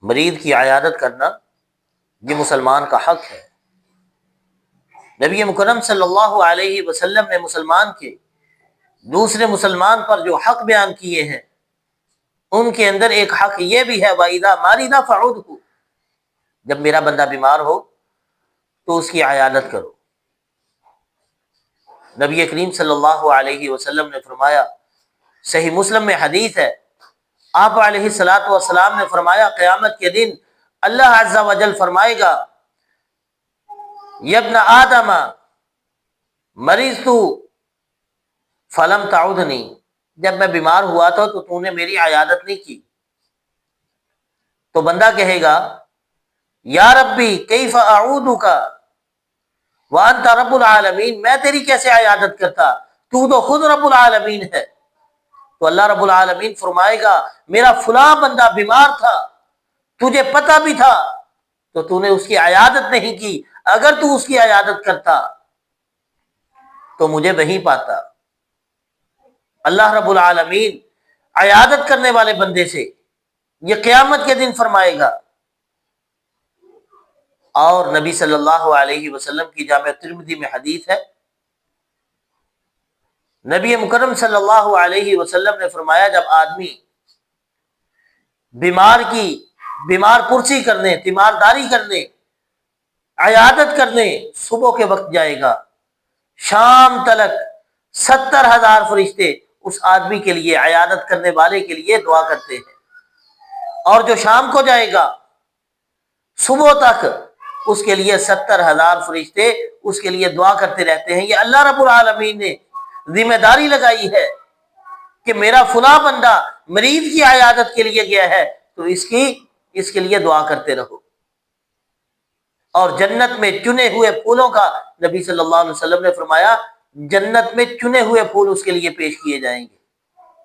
مریض کی عیادت کرنا یہ مسلمان کا حق ہے۔ نبی مکرم صلی اللہ علیہ وسلم نے مسلمان کے دوسرے مسلمان پر جو حق بیان کیے ہیں ان کے اندر ایک حق یہ بھی ہے وَإِذَا مَرِضَ فَعُودْهُ، جب میرا بندہ بیمار ہو تو اس کی عیادت کرو۔ نبی کریم صلی اللہ علیہ وسلم نے فرمایا، صحیح مسلم میں حدیث ہے، آپ علیہ الصلوۃ والسلام نے فرمایا قیامت کے دن اللہ عز و جل فرمائے گا یا ابن آدم مریضت فلم تعودنی، جب میں بیمار ہوا تھا تو نے میری عیادت نہیں کی۔ تو بندہ کہے گا یا ربی کیف اعودک وانت رب العالمین، میں تیری کیسے عیادت کرتا، تو خود رب العالمین ہے۔ تو اللہ رب العالمین فرمائے گا میرا فلاں بندہ بیمار تھا، تجھے پتہ بھی تھا تو نے اس کی عیادت نہیں کی، اگر تو اس کی عیادت کرتا تو مجھے وہیں پاتا۔ اللہ رب العالمین عیادت کرنے والے بندے سے یہ قیامت کے دن فرمائے گا۔ اور نبی صلی اللہ علیہ وسلم کی جامع ترمذی میں حدیث ہے، نبی مکرم صلی اللہ علیہ وسلم نے فرمایا جب آدمی بیمار پرسی کرنے، تیمارداری کرنے، عیادت کرنے صبح کے وقت جائے گا، شام تلک 70,000 فرشتے اس آدمی کے لیے، عیادت کرنے والے کے لیے دعا کرتے ہیں، اور جو شام کو جائے گا صبح تک اس کے لیے 70,000 فرشتے اس کے لیے دعا کرتے رہتے ہیں۔ یہ اللہ رب العالمین نے ذمہ داری لگائی ہے کہ میرا فلاں بندہ مریض کی عیادت کے لیے گیا ہے تو اس کے لیے دعا کرتے رہو۔ اور جنت میں چنے ہوئے پھولوں کا نبی صلی اللہ علیہ وسلم نے فرمایا جنت میں چنے ہوئے پھول اس کے لیے پیش کیے جائیں گے۔